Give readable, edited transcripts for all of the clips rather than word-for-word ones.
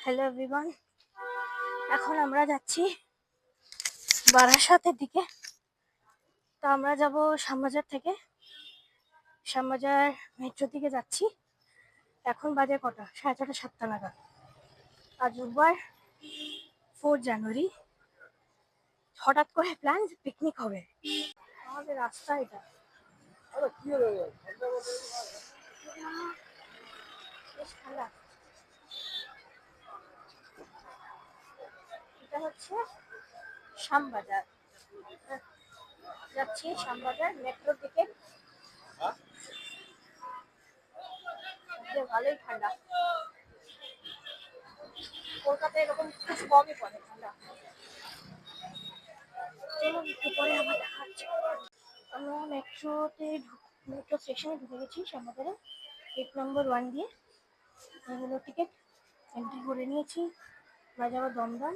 Hello everyone, এখন আমরা যাচ্ছি বারাসাতের দিকে। তো আমরা যাব শ্যামবাজার থেকে, শ্যামবাজার মেট্রোর দিকে যাচ্ছি। এখন বাজে কটা, 6:30 7টা নাগাদ। আজ রোববার 4 জানুয়ারি। হঠাৎ করে প্ল্যান পিকনিক হবে। আমাদের রাস্তা এটা বেশ ঠান্ডা। এটা হচ্ছে শ্যামবাজার, যাচ্ছি শ্যামবাজার মেট্রোর দিকে। ভালোই ঠান্ডা, কলকাতায় এরকম খুব কমই পড়ে ঠান্ডা। চলুন একটু পরে আবার দেখা হচ্ছে। আমরা মেট্রো স্টেশনে ঢুকে গেছি শ্যামবাজারে, গেট নম্বর 1 দিয়ে। এই হলো টিকিট, এন্ট্রি করে নিয়েছি। আমরা যাবো দমদম।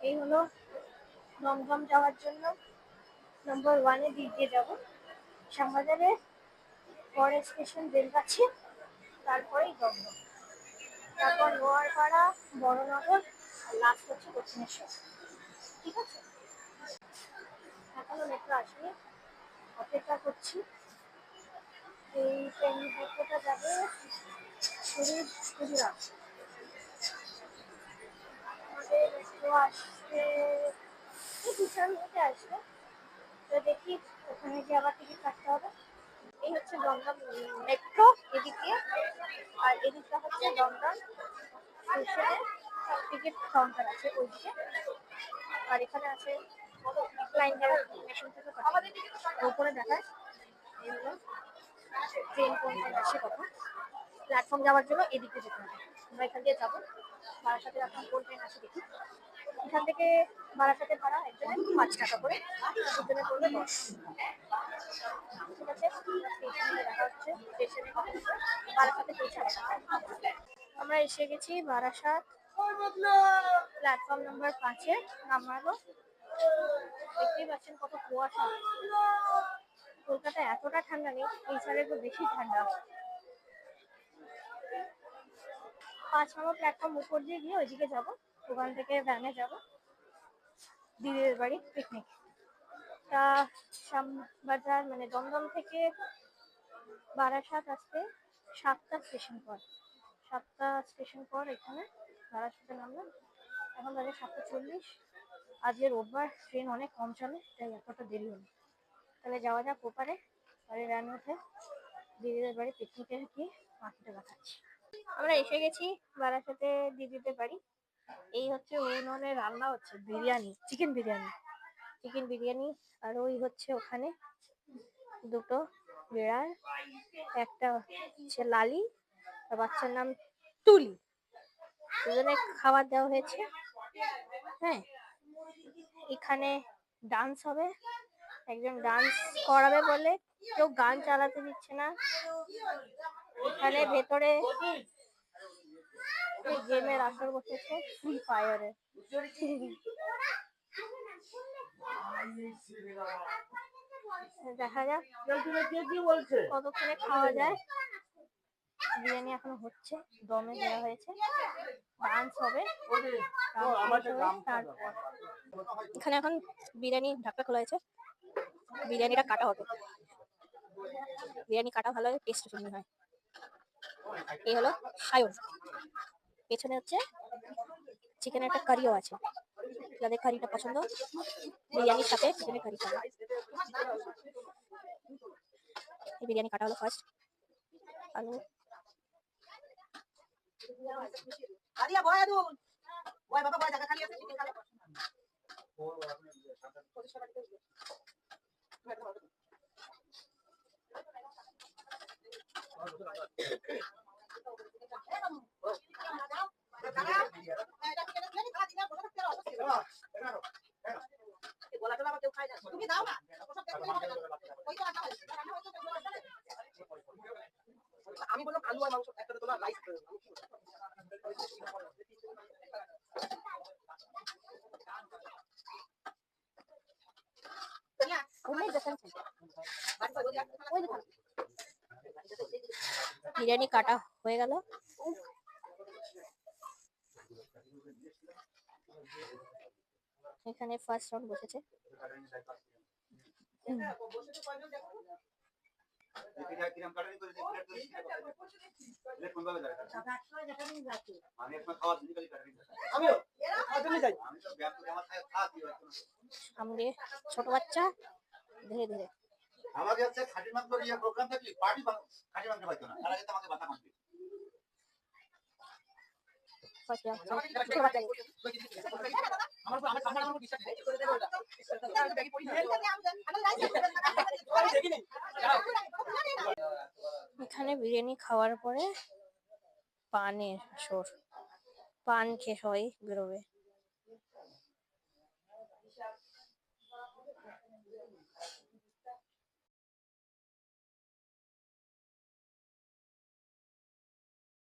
এই হলো দমদম যাওয়ার জন্য নম্বর 1-এ দিয়ে যাবো। শ্যামবাজারে পরে স্টেশন বেলগাছি, তারপরেই দমদম, তারপর লোয়ারপাড়া, বড়নগর, আর লাস্ট হচ্ছে দক্ষিণেশ্বর। ঠিক আছে, এখনো মেট্রো আসেনি, অপেক্ষা করছি। এই ট্রেন মেট্রোটা যাবে গুজরাট। আমাদের মেট্রো আসবে এই 2-4 মিনিটে আসবে। তো দেখি, ওখানে গিয়ে আবার টিকিট কাটতে হবে। এই হচ্ছে দমদম মেট্রো এদিকে, আর এদিকটা হচ্ছে দমদম স্টেশনে টিকিট কাউন্টার আছে ওইদিকে। আর এখানে আছে লাইন দ্বারা মেশিন থেকে উপরে দেখায় এইগুলো ট্রেন কোন ট্রেন আসে কখন। প্ল্যাটফর্ম যাওয়ার জন্য এদিকে যেতে হবে, আমরা এখান দিয়ে যাবো। বারাসাতে এখন কোন ট্রেন আসে দেখি। এখান থেকে বারাসাতে ভাড়া একজনের 5 টাকা করে, দুজনে পড়বে 10। ঠিক আছে, স্টেশনে দেখা হচ্ছে। স্টেশনে বারাসাতে পৌঁছে আমরা এসে গেছি বারাসাত, প্ল্যাটফর্ম নম্বর 5-এ নামালো। দেখতেই পাচ্ছেন কত কুয়াশা। কলকাতায় এতটা ঠান্ডা নেই, এই সাইডে একটু বেশি ঠান্ডা। 5 নম্বর প্ল্যাটফর্ম উপর দিয়ে গিয়ে ওইদিকে যাবো, ওখান থেকে ভ্যানে যাবো দিদিদের বাড়ি পিকনিক। তা শ্যামবাজার মানে দমদম থেকে বারাসাত আসতে 7টা স্টেশন পর, 7টা স্টেশন পর এখানে বারাসাতে নামলাম। এখন বাজে 7:40। আজকে রোববার, ট্রেন অনেক কম চলে, তাই এতটা দেরি হলো। তাহলে যাওয়া যাক ওপারে, পরে ভ্যান উঠে দিদিদের বাড়ি পিকনিকে গিয়ে মাথাটা দেখাচ্ছি। আমরা এসে গেছি বারাসাতে দিদিদের বাড়ি। এই হচ্ছে উনুনে রান্না হচ্ছে বিরিয়ানি, চিকেন বিরিয়ানি। আর ওই হচ্ছে ওখানে দুটো বিড়াল, একটা হচ্ছে লালি, আর বাচ্চার নাম তুলি। দুজনে খাবার দেওয়া হয়েছে। হ্যাঁ, এখানে ডান্স হবে, একজন ডান্স করাবে বলে কেউ গান চালাতে দিচ্ছে না। এখানে ভেতরে গেমের আসর বসেছে, ফ্রি ফায়ারে। দেখা যাক কতক্ষণে খাওয়া যায়। বিরিয়ানি এখনো হচ্ছে, দমে দেওয়া হয়েছে, ডান্স হবে। এখানে এখন বিরিয়ানি ঢাকা খোলা হয়েছে, বিরিয়ানিটা কাটা হবে। বিরিয়ানি কাটা ভালো হয়, টেস্ট সুন্দর হয়। এই হলো সায়ন, পেছনে হচ্ছে চিকেনের একটা কারিও আছে, যাদের কারিটা পছন্দ বিরিয়ানির সাথে চিকেনের কারি খাবে। এই বিরিয়ানি কাটা হলো ফার্স্ট, আলু আমি বললাম আলু আর মাংস একটা তোলা রাইস। বিরিয়ানি কাটা হয়ে গেল, এখানে ফার্স্ট রাউন্ড বসেছে। সামনে ছোট বাচ্চা ধীরে ধীরে আমাকে হচ্ছে খাঁটি মাংস ইয়ে প্রোগ্রাম থাকলে পার্টি খাঁটি মাংস পাইতো না, তার আগে তোমাকে বাতা মারবে। ফার্স্ট রাউন্ড ছোট বাচ্চা এখানে বিরিয়ানি খাওয়ার পরে পানের আসর, পান খেয়ে সবাই বেরোবে।